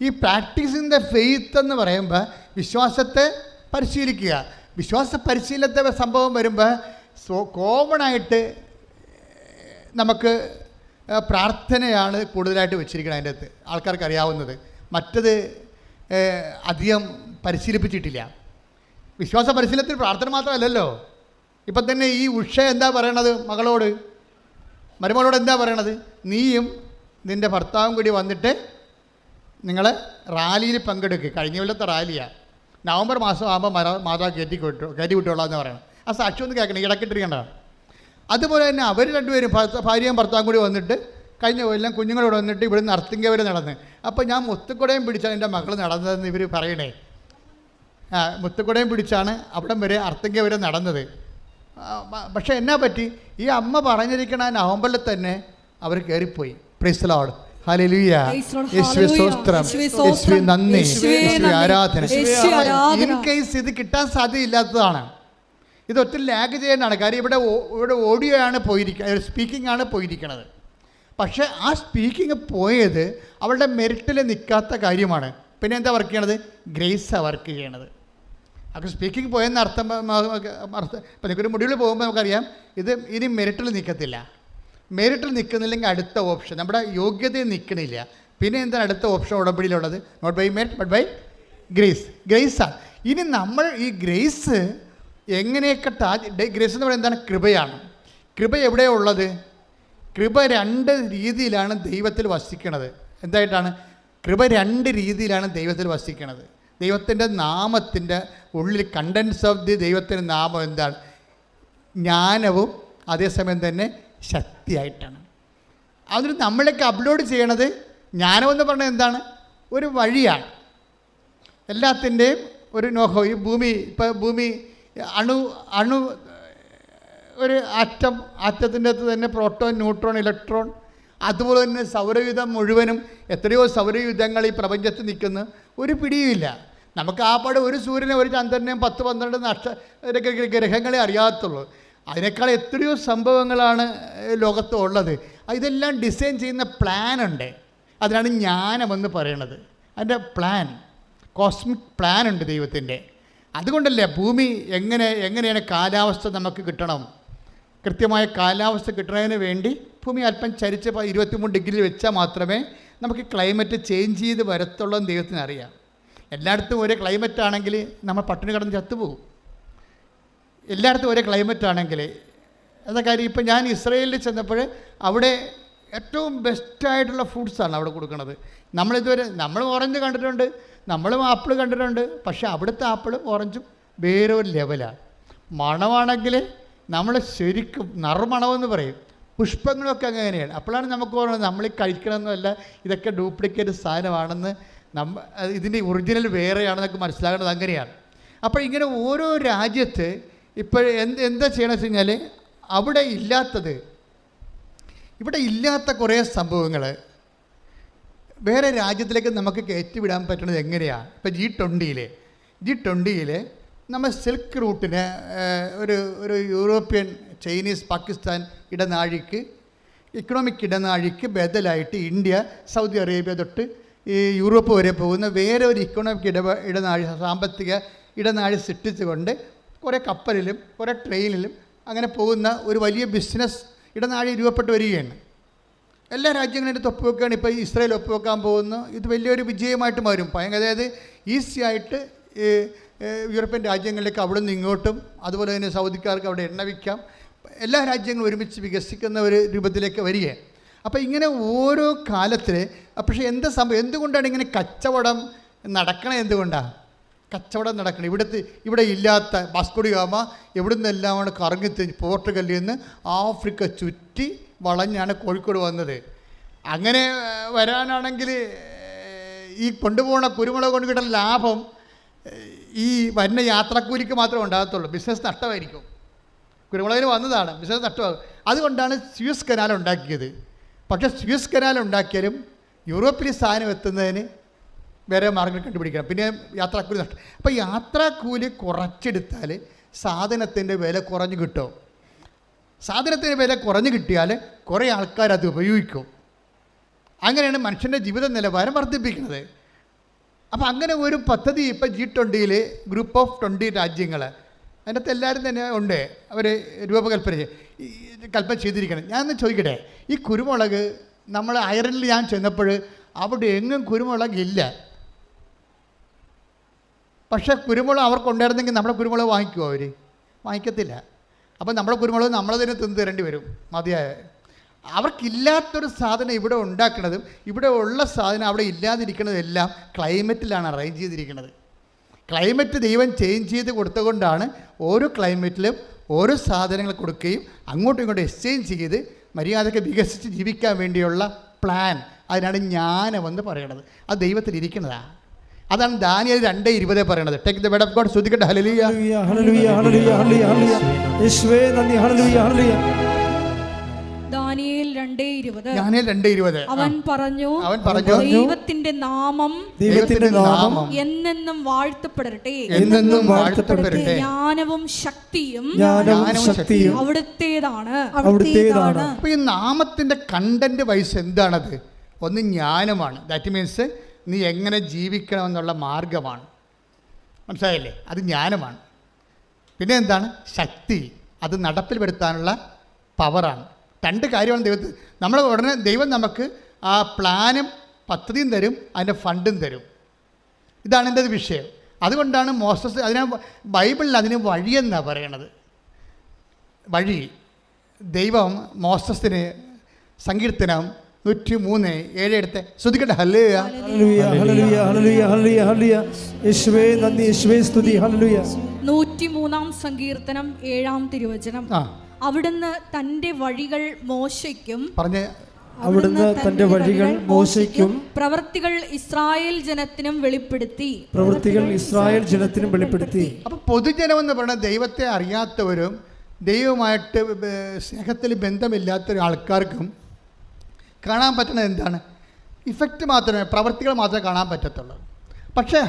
ഈ പ്രാക്ടീസിങ് ദ ഫെയ്ത്ത് എന്ന് പറയുമ്പോൾ വിശ്വാസത്തെ പരിശീലിക്കുക. വിശ്വാസ പരിശീലനത്തെ സംഭവം വരുമ്പോൾ കോമണായിട്ട് നമുക്ക് പ്രാർത്ഥനയാണ് കൂടുതലായിട്ട് വെച്ചിരിക്കുന്നത്. അതിൻ്റെ അകത്ത് ആൾക്കാർക്ക് അറിയാവുന്നത്. മറ്റത് അധികം പരിശീലിപ്പിച്ചിട്ടില്ല. വിശ്വാസ പരിശീലനത്തിൽ പ്രാർത്ഥന മാത്രമല്ലല്ലോ. ഇപ്പം തന്നെ ഈ ഉഷ എന്താ പറയണത് മരുമകളോട് എന്താ പറയണത്? നീയും നിൻ്റെ ഭർത്താവും കൂടി വന്നിട്ട് നിങ്ങൾ റാലിയിൽ പങ്കെടുക്കുക. കഴിഞ്ഞ കൊല്ലത്തെ റാലിയാണ്. നവംബർ മാസം ആകുമ്പോൾ മാതാവ് കയറ്റി വിട്ടോളാം എന്ന് പറയണം. ആ സാക്ഷ്യം ഒന്ന് കേൾക്കണം, ഇടക്കിട്ടിരിക്കേണ്ട. അതുപോലെ തന്നെ അവർ രണ്ടുപേരും ഭാര്യയും ഭർത്താവും കൂടി വന്നിട്ട് കഴിഞ്ഞ കൊല്ലം കുഞ്ഞുങ്ങളോട് വന്നിട്ട് ഇവിടുന്ന് അർത്തിങ്ക വരെ നടന്ന്. അപ്പോൾ ഞാൻ മുത്തുക്കുടയും പിടിച്ചാണ് എൻ്റെ മകൾ നടന്നതെന്ന് ഇവർ പറയണേ. മുത്തുക്കുടയും പിടിച്ചാണ് അവിടം വരെ അർത്തിങ്ക വരെ നടന്നത്. പക്ഷേ എന്നാ പറ്റി? ഈ അമ്മ പറഞ്ഞിരിക്കണ നവംബറിൽ തന്നെ അവർ കയറിപ്പോയി. പ്രൈസ് ദി ലോർഡ്, ഹല്ലേലൂയ, യേശുവേ സ്തോത്രം, യേശുവേ നന്ദി, യേശുവേ ആരാധന. ഇൻ കേസ് ഇത് കിട്ടാൻ സാധ്യതയില്ലാത്തതാണ്. ഇത് ഒത്തിരി ലാഗ് ചെയ്യേണ്ടതാണ്. കാര്യം ഇവിടെ ഓഡിയോ ആണ് പോയിരിക്കുന്നത്, സ്പീക്കിംഗ് ആണ് പോയിരിക്കുന്നത്. പക്ഷേ ആ സ്പീക്കിംഗ് പോയത് അവളുടെ മെറിറ്റിൽ നിൽക്കാത്ത കാര്യമാണ്. പിന്നെ എന്താ വർക്ക് ചെയ്യണത്? ഗ്രേസാണ് വർക്ക് ചെയ്യണത്. അപ്പോൾ സ്പീക്കിംഗ് പോയെന്ന് അർത്ഥം. ഇപ്പം നിങ്ങൾക്കൊരു മുടിയിൽ പോകുമ്പോൾ നമുക്കറിയാം ഇത് ഇനി മെറിറ്റിൽ നിൽക്കത്തില്ല. മെറിറ്റിൽ നിൽക്കുന്നില്ലെങ്കിൽ അടുത്ത ഓപ്ഷൻ നമ്മുടെ യോഗ്യതയിൽ നിൽക്കണില്ല. പിന്നെ എന്താണ് അടുത്ത ഓപ്ഷൻ ഉടമ്പടിയിലുള്ളത്? Not by merit but by ഗ്രേസാണ്. ഇനി നമ്മൾ ഈ ഗ്രേസ് എങ്ങനെയൊക്കെ ഗ്രേസ് എന്ന് പറയുന്നത് എന്താണ്? കൃപയാണ്. കൃപ എവിടെയാണ് ഉള്ളത്? കൃപ 2 രീതിയിലാണ് ദൈവത്തിൽ വസിക്കണത്. എന്തായിട്ടാണ്? കൃപ 2 രീതിയിലാണ് ദൈവത്തിൽ വസിക്കണത്. ദൈവത്തിൻ്റെ നാമത്തിൻ്റെ ഉള്ളിൽ കണ്ടൻസ് ഓഫ് ദൈവത്തിൻ്റെ നാമം എന്താണ്? ജ്ഞാനവും അതേസമയം തന്നെ ശക്തിയായിട്ടാണ്. അതിന് നമ്മളൊക്കെ അപ്ലോഡ് ചെയ്യണത് ജ്ഞാനമെന്ന് പറഞ്ഞാൽ എന്താണ്? ഒരു വഴിയാണ്. എല്ലാത്തിൻ്റെയും ഒരു നോഹോ. ഈ ഭൂമി അണു ഒരു ആറ്റത്തിൻ്റെ അകത്ത് തന്നെ പ്രോട്ടോൺ, ന്യൂട്രോൺ, ഇലക്ട്രോൺ. അതുപോലെ തന്നെ സൗരയുധം മുഴുവനും എത്രയോ സൗരയുധങ്ങൾ ഈ പ്രപഞ്ചത്തിൽ നിൽക്കുന്ന ഒരു പിടിയുമില്ല. നമുക്ക് ആപ്പാട് ഒരു സൂര്യനെ, ഒരു ചന്ദ്രനെയും 10-12 ഗ്രഹങ്ങളെ അറിയാത്തുള്ളൂ. അതിനേക്കാൾ എത്രയോ സംഭവങ്ങളാണ് ലോകത്ത് ഉള്ളത്. ഇതെല്ലാം ഡിസൈൻ ചെയ്യുന്ന പ്ലാനുണ്ട്. അതിനാണ് ജ്ഞാനമെന്ന് പറയണത്. അതിൻ്റെ കോസ്മിക് പ്ലാൻ ഉണ്ട് ദൈവത്തിൻ്റെ. അതുകൊണ്ടല്ലേ ഭൂമി എങ്ങനെയാണ് കാലാവസ്ഥ നമുക്ക് കിട്ടണം. കൃത്യമായ കാലാവസ്ഥ കിട്ടുന്നതിന് വേണ്ടി ഭൂമി അല്പം ചരിച്ച് 23 ഡിഗ്രി വെച്ചാൽ മാത്രമേ നമുക്ക് ക്ലൈമറ്റ് ചേഞ്ച് ചെയ്ത് വരത്തുള്ളൂ എന്ന് ദൈവത്തിന് അറിയാം. എല്ലായിടത്തും ഒരേ ക്ലൈമറ്റ് ആണെങ്കിൽ നമ്മൾ പട്ടിണി കിടന്ന് ചത്തുപോകും. എല്ലായിടത്തും ഒരേ ക്ലൈമറ്റ് ആണെങ്കിൽ എന്താ കാര്യം? ഇപ്പം ഞാൻ ഇസ്രയേലിൽ ചെന്നപ്പോൾ അവിടെ ഏറ്റവും ബെസ്റ്റായിട്ടുള്ള ഫുഡ്സാണ് അവിടെ കൊടുക്കുന്നത്. നമ്മൾ ഓറഞ്ച് കണ്ടിട്ടുണ്ട്, നമ്മളും ആപ്പിൾ കണ്ടിട്ടുണ്ട്. പക്ഷേ അവിടുത്തെ ആപ്പിളും ഓറഞ്ചും വേറെ ഒരു ലെവലാണ്. മണമാണെങ്കിൽ നമ്മൾ ശരിക്കും നറുമണമെന്ന് പറയും. പുഷ്പങ്ങളൊക്കെ അങ്ങനെയാണ്. അപ്പോഴാണ് നമുക്ക് പറയുന്നത് നമ്മൾ കഴിക്കണമെന്നല്ല, ഇതൊക്കെ ഡ്യൂപ്ലിക്കേറ്റ് സാധനമാണെന്ന്, ഇതിൻ്റെ ഒറിജിനൽ വേറെയാണെന്നൊക്കെ മനസ്സിലാകുന്നത് അങ്ങനെയാണ്. അപ്പോൾ ഇങ്ങനെ ഓരോ രാജ്യത്ത് ഇപ്പോൾ എന്താ ചെയ്യണമെന്ന് വെച്ച് കഴിഞ്ഞാൽ ഇവിടെ ഇല്ലാത്ത കുറേ സംഭവങ്ങൾ വേറെ രാജ്യത്തിലേക്ക് നമുക്ക് കയറ്റിവിടാൻ പറ്റുന്നത് എങ്ങനെയാണ്? ഇപ്പോൾ G20 നമ്മൾ സിൽക്ക് റൂട്ടിന് ഒരു യൂറോപ്യൻ, ചൈനീസ്, പാകിസ്ഥാൻ ഇടനാഴിക്ക്, ഇക്കണോമിക് ഇടനാഴിക്ക് ബദലായിട്ട് ഇന്ത്യ, സൗദി അറേബ്യ തൊട്ട് ഈ യൂറോപ്പ് വരെ പോകുന്ന വേറെ ഒരു ഇക്കണോമിക് ഇടനാഴി, സാമ്പത്തിക ഇടനാഴി സൃഷ്ടിച്ചുകൊണ്ട് കുറേ കപ്പലിലും കുറേ ട്രെയിനിലും അങ്ങനെ പോകുന്ന ഒരു വലിയ ബിസിനസ് ഇടനാഴി രൂപപ്പെട്ട് വരികയാണ്. എല്ലാ രാജ്യങ്ങളും ഒപ്പുവെക്കുകയാണ്. ഇപ്പോൾ ഇസ്രായേൽ ഒപ്പുവെക്കാൻ പോകുന്നു. ഇത് വലിയൊരു വിജയമായിട്ട് മാറും. അതായത് ഈസി ആയിട്ട് യൂറോപ്യൻ രാജ്യങ്ങളിലേക്ക് അവിടെ നിന്ന് ഇങ്ങോട്ടും, അതുപോലെ തന്നെ സൗദിക്കാർക്ക് അവിടെ എണ്ണ വിൽക്കാം. എല്ലാ രാജ്യങ്ങളും ഒരുമിച്ച് വികസിക്കുന്ന ഒരു രൂപത്തിലേക്ക് വരികയാണ്. അപ്പോൾ ഇങ്ങനെ ഓരോ കാലത്തിൽ പക്ഷേ എന്തുകൊണ്ടാണ് ഇങ്ങനെ കച്ചവടം നടക്കണേ? എന്തുകൊണ്ടാണ് കച്ചവടം നടക്കണം? ഇവിടെ ഇല്ലാത്ത വാസ്കോ ഡി ഗാമ എവിടെ നിന്നെല്ലാമാണ് കറങ്ങിത്തിരിഞ്ഞ് പോർട്ടുഗലിൽ നിന്ന് ആഫ്രിക്ക ചുറ്റി വളഞ്ഞാണ് കോഴിക്കോട് വന്നത്. അങ്ങനെ വരാനാണെങ്കിൽ ഈ കൊണ്ടുപോകുന്ന കുരുമുളക് കൊണ്ട് കിട്ടുന്ന ലാഭം ഈ വരുന്ന യാത്രാക്കൂലിക്ക് മാത്രമേ ഉണ്ടാകത്തുള്ളൂ. ബിസിനസ് നഷ്ടമായിരിക്കും. കുരുമുളകിന് വന്നതാണ്, ബിസിനസ് നഷ്ടമാകും. അതുകൊണ്ടാണ് സ്യൂസ് കനാൽ ഉണ്ടാക്കിയത്. പക്ഷേ സ്യൂസ് കനാൽ ഉണ്ടാക്കിയാലും യൂറോപ്പിൽ സാധനം എത്തുന്നതിന് വേറെ മാർഗ്ഗങ്ങൾ കണ്ടുപിടിക്കണം. പിന്നെ യാത്രാക്കൂലി നഷ്ടം. അപ്പോൾ യാത്രാക്കൂലി കുറച്ചെടുത്താൽ സാധനത്തിൻ്റെ വില കുറഞ്ഞ് കിട്ടും. സാധനത്തിൻ്റെ വില കുറഞ്ഞ് കിട്ടിയാൽ കുറേ ആൾക്കാർ അത് ഉപയോഗിക്കും. അങ്ങനെയാണ് മനുഷ്യൻ്റെ ജീവിത നിലവാരം വർദ്ധിപ്പിക്കുന്നത്. അപ്പോൾ അങ്ങനെ ഒരു പദ്ധതി ഇപ്പോൾ G20 ഗ്രൂപ്പ് ഓഫ് 20 രാജ്യങ്ങൾ അതിനകത്ത് എല്ലാവരും തന്നെ ഉണ്ട്. അവർ രൂപകൽപ്പന ചെയ്തിരിക്കണം. ഞാനൊന്ന് ചോദിക്കട്ടെ, ഈ കുരുമുളക് നമ്മൾ അയർലൻഡിൽ ഞാൻ ചെന്നപ്പോൾ അവിടെ എങ്ങും കുരുമുളകില്ല. പക്ഷേ കുരുമുളക് അവർക്കുണ്ടായിരുന്നെങ്കിൽ നമ്മുടെ കുരുമുളക് വാങ്ങിക്കുമോ? അവർ വാങ്ങിക്കത്തില്ല. അപ്പം നമ്മുടെ കുരുമുളക് നമ്മളതിനെ തിന്ന് തരേണ്ടി വരും. മതിയായ അവർക്കില്ലാത്തൊരു സാധനം ഇവിടെ ഉണ്ടാക്കുന്നതും ഇവിടെ ഉള്ള സാധനം അവിടെ ഇല്ലാതിരിക്കുന്നതും എല്ലാം ക്ലൈമറ്റിലാണ് അറേഞ്ച് ചെയ്തിരിക്കുന്നത്. ക്ലൈമറ്റ് ദൈവം ചേഞ്ച് ചെയ്ത് കൊടുത്തുകൊണ്ടാണ് ഓരോ ക്ലൈമറ്റിലും ഓരോ സാധനങ്ങൾ കൊടുക്കുകയും അങ്ങോട്ടും ഇങ്ങോട്ടും എക്സ്ചേഞ്ച് ചെയ്ത് മര്യാദയ്ക്ക് വികസിച്ച് ജീവിക്കാൻ വേണ്ടിയുള്ള പ്ലാൻ. അതിനാണ് ജ്ഞാനമെന്ന് പറയണത്. അത് ദൈവത്തിലിരിക്കുന്നതാണ്. അതാണ് ദാനിയേൽ 2:20 പറയണത്. Take the word of God. സ്തുതിക്കട്ടെ. ഹല്ലേലൂയ ഹല്ലേലൂയ ഹല്ലേലൂയ ഹല്ലേലൂയ. യേശുവേ നന്ദി. ഹല്ലേലൂയ ഹല്ലേലൂയ. ദാനിയേൽ 2:20. അവൻ പറഞ്ഞു ദൈവത്തിന്റെ നാമം എന്നെന്നും വാഴ്ത്തപ്പെടട്ടെ. ജ്ഞാനവും ശക്തിയും അവിടുത്തേതാണ്. അപ്പോൾ ഈ നാമത്തിൻ്റെ കണ്ടന്റ് വൈസ് എന്താണത്? ഒന്ന് ജ്ഞാനമാണ്. ദാറ്റ് മീൻസ് നീ എങ്ങനെ ജീവിക്കണമെന്നുള്ള മാർഗമാണ്. മനസ്സിലായില്ലേ? അത് ജ്ഞാനമാണ്. പിന്നെ എന്താണ്? ശക്തി. അത് നടപ്പിൽ വരുത്താനുള്ള പവറാണ്. രണ്ട് കാര്യമാണ് ദൈവത്തിൽ. നമ്മൾ ഉടനെ ദൈവം നമുക്ക് ആ പ്ലാനും പദ്ധതിയും തരും, അതിൻ്റെ ഫണ്ടും തരും. ഇതാണ് എൻ്റെ വിഷയം. അതുകൊണ്ടാണ് മോസസ് ബൈബിളിൽ അതിന് വഴിയെന്നാണ് പറയണത്. വഴി. ദൈവം മോസസിന് സങ്കീർത്തനം 103:7 എടുത്ത് ശ്രദ്ധിക്കട്ടെ. ഹല്ലേലൂയ ഹല്ലേലൂയ ഹല്ലേലൂയ ഹല്ലേലൂയ ഹല്ലേലൂയ. യേശുവേ നന്ദി. യേശുവേ സ്തുതി. ഹല്ലേലൂയ. 103-ാം സങ്കീർത്തനം 7-ാം തിരുവചനം. അവിടുന്ന് തന്റെ വഴികൾ മോശയ്ക്കും പ്രവൃത്തികൾ ഇസ്രായേൽ ജനത്തിനും വെളിപ്പെടുത്തി. അപ്പോൾ പൊതുജനം എന്ന് പറയുന്നത് ദൈവത്തെ അറിയാത്തവരും ദൈവമായിട്ട് സ്നേഹത്തിൽ ബന്ധമില്ലാത്ത ആൾക്കാർക്കും കാണാൻ പറ്റുന്നത് എന്താണ്? ഇഫക്റ്റ് മാത്രമേ, പ്രവൃത്തികൾ മാത്രമേ കാണാൻ പറ്റത്തുള്ളൂ. പക്ഷേ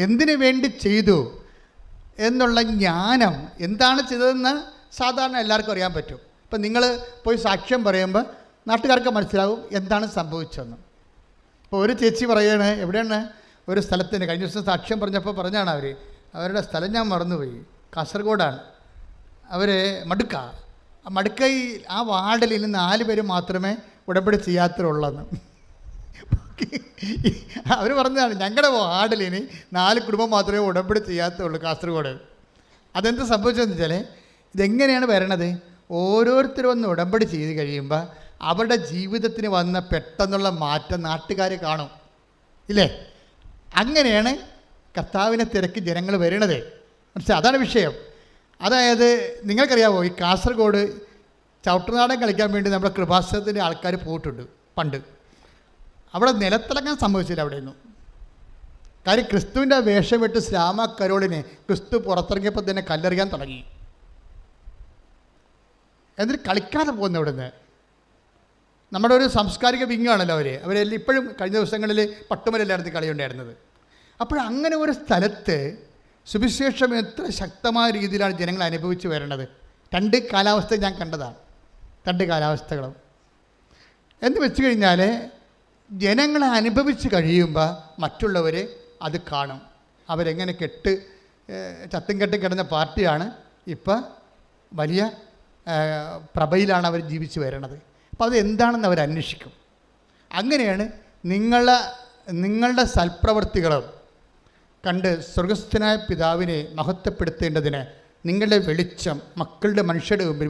എന്തിനു വേണ്ടി ചെയ്തു എന്നുള്ള ജ്ഞാനം, എന്താണ് ചെയ്തതെന്ന് സാധാരണ എല്ലാവർക്കും അറിയാൻ പറ്റും. ഇപ്പം നിങ്ങൾ പോയി സാക്ഷ്യം പറയുമ്പോൾ നാട്ടുകാർക്ക് മനസ്സിലാവും എന്താണ് സംഭവിച്ചതെന്ന്. ഇപ്പോൾ ഒരു ചേച്ചി പറയുകയാണ്, എവിടെയാണ് ഒരു സ്ഥലത്തിന് കഴിഞ്ഞ ദിവസം സാക്ഷ്യം പറഞ്ഞപ്പോൾ പറഞ്ഞാണ് അവരുടെ സ്ഥലം ഞാൻ മറന്നുപോയി, കാസർഗോഡാണ്. അവർ മടുക്കൈ ആ വാർഡിൽ ഇന്ന് 4 പേര് മാത്രമേ ഉടമ്പടി ചെയ്യാത്തതുള്ളെന്ന്. അവർ പറഞ്ഞതാണ്, ഞങ്ങളുടെ വാർഡിൽ ഇനി 4 കുടുംബം മാത്രമേ ഉടമ്പടി ചെയ്യാത്തുള്ളൂ കാസർഗോഡ്. അതെന്ത് സംഭവിച്ചതെന്ന് വെച്ചാൽ ഇതെങ്ങനെയാണ് വരണത്? ഓരോരുത്തരും ഒന്ന് ഉടമ്പടി ചെയ്ത് കഴിയുമ്പോൾ അവരുടെ ജീവിതത്തിന് വന്ന പെട്ടെന്നുള്ള മാറ്റം നാട്ടുകാർ കാണും, ഇല്ലേ? അങ്ങനെയാണ് കർത്താവിനെ തിരക്കി ജനങ്ങൾ വരണത്. മനസ്സിലായി? അതാണ് വിഷയം. അതായത് നിങ്ങൾക്കറിയാമോ, ഈ കാസർഗോഡ് ചവിട്ടുനാടൻ കളിക്കാൻ വേണ്ടി നമ്മുടെ കൃപാസനത്തിൻ്റെ ആൾക്കാർ പോയിട്ടുണ്ട് പണ്ട്. അവിടെ നിലത്തിളങ്ങാൻ സംഭവിച്ചില്ല അവിടെയൊന്നും. കാര്യം ക്രിസ്തുവിൻ്റെ വേഷം വിട്ട് ശ്യാമ കരോളിനെ ക്രിസ്തു പുറത്തിറങ്ങിയപ്പോൾ തന്നെ കല്ലെറിയാൻ തുടങ്ങി. എന്നിട്ട് കളിക്കാതെ പോകുന്ന ഇവിടുന്ന്. നമ്മുടെ ഒരു സാംസ്കാരിക വിങ്ങാണല്ലോ അവരെല്ലാം ഇപ്പോഴും കഴിഞ്ഞ ദിവസങ്ങളിൽ പട്ടുമലെല്ലായിരുന്നു കളിയുണ്ടായിരുന്നത്. അപ്പോഴങ്ങനെ ഒരു സ്ഥലത്ത് സുവിശേഷം എത്ര ശക്തമായ രീതിയിലാണ് ജനങ്ങൾ അനുഭവിച്ച് വരണത്. 2 കാലാവസ്ഥ ഞാൻ കണ്ടതാണ്, 2 കാലാവസ്ഥകളും. എന്ന് വെച്ച് കഴിഞ്ഞാൽ ജനങ്ങളെ അനുഭവിച്ച് കഴിയുമ്പോൾ മറ്റുള്ളവർ അത് കാണും. അവരെങ്ങനെ ചത്തും കെട്ടും കിടന്ന പാർട്ടിയാണ് ഇപ്പം വലിയ പ്രഭയിലാണ് അവർ ജീവിച്ച് വരണത്. അപ്പോൾ അത് എന്താണെന്ന് അവർ അന്വേഷിക്കും. അങ്ങനെയാണ് നിങ്ങളുടെ സൽപ്രവൃത്തികളും കണ്ട് സ്വർഗസ്ഥനായ പിതാവിനെ മഹത്വപ്പെടുത്തേണ്ടതിന് നിങ്ങളുടെ വെളിച്ചം മക്കളുടെ മനുഷ്യരുടെ മുമ്പിൽ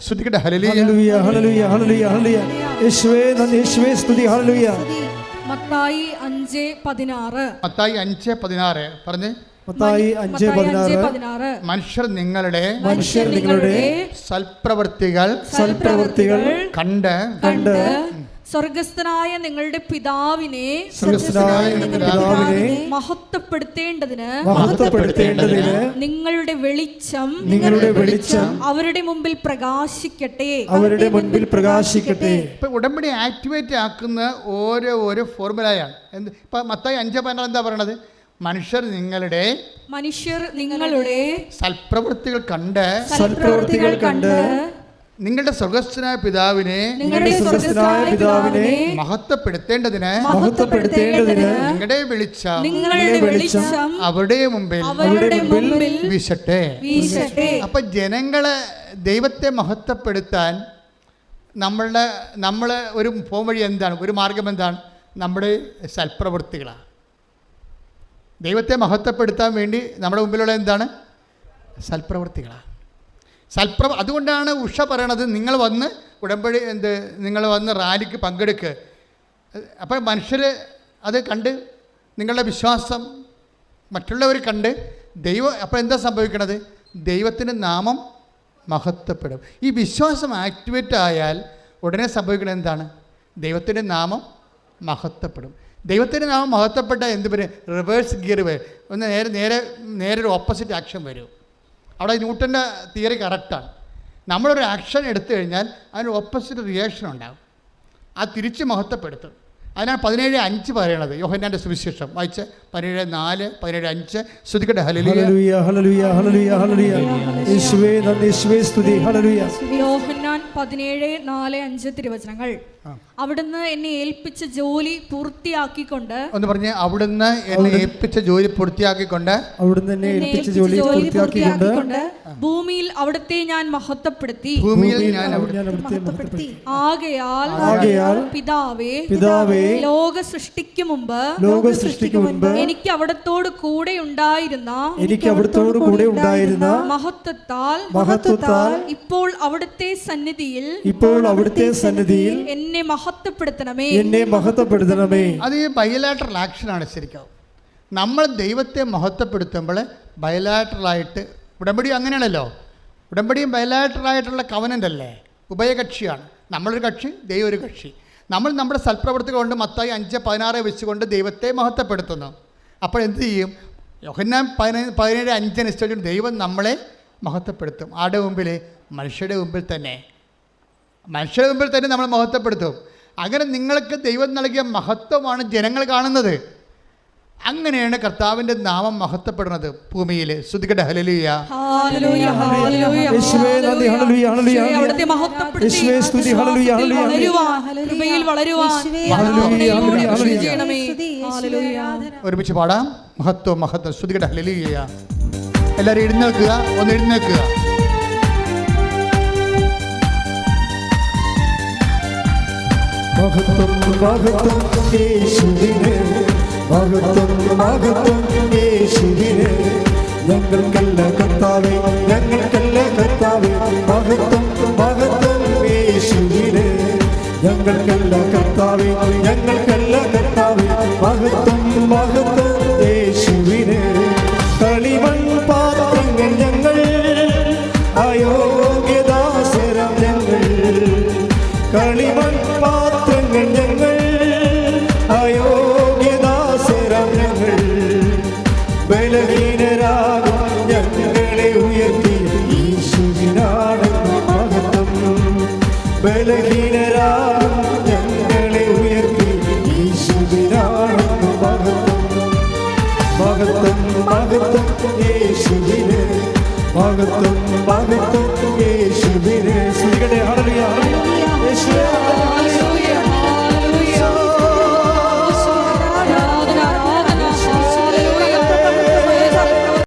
ശ്രുതിക്കട്ടെ. ഹല്ലേലൂയ ഹല്ലേലൂയ ഹല്ലേലൂയ ഹല്ലേലൂയ. യേശുവേ നന്ദി, യേശുവേ സ്തുതി. ഹല്ലേലൂയ. മത്തായി 5:16. മത്തായി 5:16 പറഞ്ഞേ. മത്തായി 5:16. മനുഷ്യർ നിങ്ങളുടെ സൽപ്രവൃത്തികൾ കണ്ട് സ്വർഗസ്ഥനായ നിങ്ങളുടെ പിതാവിനെ മഹത്വപ്പെടുത്തേണ്ടതിന് നിങ്ങളുടെ വെളിച്ചം അവരുടെ മുമ്പിൽ പ്രകാശിക്കട്ടെ. ഇപ്പൊ ഉടമ്പടി ആക്ടിവേറ്റ് ആക്കുന്ന ഓരോ ഫോർമുലയാണ്. ഇപ്പൊ മത്തായി 5:16 എന്താ പറയണത്? മനുഷ്യർ നിങ്ങളുടെ സൽപ്രവൃത്തികൾ കണ്ട് നിങ്ങളുടെ സ്വർഗസ്ഥനായ പിതാവിനെ മഹത്വപ്പെടുത്തേണ്ടതിന് നിങ്ങളുടെ വെളിച്ചം അവരുടെ മുമ്പിൽ വീശട്ടെ. അപ്പൊ ജനങ്ങളെ ദൈവത്തെ മഹത്വപ്പെടുത്താൻ നമ്മളെ ഒരു പോംവഴി എന്താണ്? ഒരു മാർഗം എന്താണ്? നമ്മുടെ സൽപ്രവൃത്തികളാണ്. ദൈവത്തെ മഹത്വപ്പെടുത്താൻ വേണ്ടി നമ്മുടെ മുമ്പിലുള്ള എന്താണ്? സൽപ്രവൃത്തികളാണ്. അതുകൊണ്ടാണ് ഉഷ പറയണത്, നിങ്ങൾ വന്ന് ഉടമ്പടി നിങ്ങൾ വന്ന് റാലിക്ക് പങ്കെടുക്കുക. അപ്പോൾ മനുഷ്യർ അത് കണ്ട് നിങ്ങളുടെ വിശ്വാസം മറ്റുള്ളവർ കണ്ട് അപ്പോൾ എന്താ സംഭവിക്കണത്? ദൈവത്തിൻ്റെ നാമം മഹത്വപ്പെടും. ഈ വിശ്വാസം ആക്ടിവേറ്റ് ആയാൽ ഉടനെ സംഭവിക്കുന്നത് എന്താണ്? ദൈവത്തിൻ്റെ നാമം മഹത്വപ്പെടും. ദൈവത്തിൻ്റെ നാമം മഹത്വപ്പെട്ടാൽ എന്ത് വരും? റിവേഴ്സ് ഗിയർ വരും. ഒന്ന് നേരെ ഒരു ഓപ്പോസിറ്റ് ആക്ഷൻ വരും. അവിടെ ന്യൂട്ടൻ്റെ തിയറി കറക്റ്റാണ്. നമ്മളൊരു ആക്ഷൻ എടുത്തു കഴിഞ്ഞാൽ അതിന് ഓപ്പോസിറ്റ് റിയാക്ഷൻ ഉണ്ടാകും. അത് തിരിച്ച് മഹത്വപ്പെടുത്തും. അതിനാണ് 17:5 പറയണത്. യോഹന്നാൻ്റെ സുവിശേഷം വായിച്ച് 17:4, 17:5 ശ്രുതിക്കട്ടെ. ഹല്ലേലൂയ ഹല്ലേലൂയ ഹല്ലേലൂയ ഹല്ലേലൂയ. യേശുവേ നന്ദി, യേശുവേ സ്തുതി. ഹല്ലേലൂയ. യോഹന്നാൻ 17:4-5 തിരുവചനങ്ങൾ. അവിടുന്ന് എന്നെ ഏൽപ്പിച്ച ജോലി പൂർത്തിയാക്കിക്കൊണ്ട് ഒന്ന് പറഞ്ഞേ. അവിടുന്ന് എന്നെ ഏൽപ്പിച്ച ജോലി പൂർത്തിയാക്കിക്കൊണ്ട് ഭൂമിയിൽ അവിടുത്തെ ഞാൻ മഹത്വപ്പെടുത്തി. ആകയാൽ പിതാവേ ലോക സൃഷ്ടിക്കു മുമ്പ് എനിക്ക് അവിടത്തോട് കൂടെ ഉണ്ടായിരുന്ന മഹത്വത്താൽ ഇപ്പോൾ അവിടുത്തെ സന്നിധിയിൽ എന്നെ മഹത്വപ്പെടുത്തണമേ. അത് ഈ ബയലാറ്ററൽ ആക്ഷനാണ്. ശരിക്കും നമ്മൾ ദൈവത്തെ മഹത്വപ്പെടുത്തുമ്പോൾ ബയലാറ്ററലായിട്ട്, ഉടമ്പടി അങ്ങനെയാണല്ലോ. ഉടമ്പടിയും ബയലാറ്ററലായിട്ടുള്ള കവനൻ്റ് അല്ലേ? ഉഭയകക്ഷിയാണ്. നമ്മളൊരു കക്ഷി, ദൈവം ഒരു കക്ഷി. നമ്മൾ നമ്മുടെ സൽപ്രവൃത്തികൾ കൊണ്ട് മത്തായി 5:16 വെച്ചുകൊണ്ട് ദൈവത്തെ മഹത്വപ്പെടുത്തുന്നു. അപ്പോൾ എന്ത് ചെയ്യും? യോഹന്നാൻ 17:5 അനുസരിച്ച് ദൈവം നമ്മളെ മഹത്വപ്പെടുത്തും. ആരുടെ മുമ്പിൽ? മനുഷ്യരുടെ മുമ്പിൽ തന്നെ നമ്മൾ മഹത്വപ്പെടുത്തും. അങ്ങനെ നിങ്ങൾക്ക് ദൈവം നൽകിയ മഹത്വമാണ് ജനങ്ങൾ കാണുന്നത്. അങ്ങനെയാണ് കർത്താവിൻ്റെ നാമം മഹത്വപ്പെടുന്നത് ഭൂമിയിൽ. ശ്രുതിക്കട്ടെ. ഹല്ലേലൂയ ഹല്ലേലൂയ ഹല്ലേലൂയ. യേശുവേ നന്ദി. ഹല്ലേലൂയ ഹല്ലേലൂയ. അവിടുത്തെ മഹത്വപ്പെടുത്തി യേശുവേ സ്തുതി. ഹല്ലേലൂയ ഹല്ലേലൂയ. കൃപയിൽ വളരുവാൻ ഒരുമിച്ച് പാടാം. മഹത്വം മഹത്വം. ശ്രുതിക്കട്ടെ. ഹല്ലേലൂയ. എല്ലാവരും എഴുന്നേൽക്കുക. ഒന്ന് എഴുന്നേൽക്കുക. മഹത്വം മഹത്വം യേശുവിനെ, മഹത്വം മഹത്വം യേശുവിനെ. ഞങ്ങൾക്കല്ല കർത്താവേ, ഞങ്ങൾക്കല്ല കർത്താവേ. മഹത്വം മഹത്വം യേശുവിനെ. ഞങ്ങൾക്കല്ല കർത്താവേ, ഞങ്ങൾക്കല്ല കർത്താവേ. മഹത്വം മഹത്വം യേശുവിനെ. കളിമൺ പാത്രങ്ങൾ ഞങ്ങൾ, അയോഗ്യദാസരം ഞങ്ങൾ. കളിമൺ പാത്രങ്ങൾ ഞങ്ങൾ, അയോഗ്യദാസരം ഞങ്ങൾ. ബലഹീനരാകും ഞങ്ങളെ ഉയർത്തി യേശുവിനാണ് മഹത്വം. ബലഹീനരാകും ഞങ്ങളെ ഉയർത്തി യേശുവിനാണ് മഹത്വം. മഹത്വം മഹത്വം യേശുവിനെ. മഹത്വം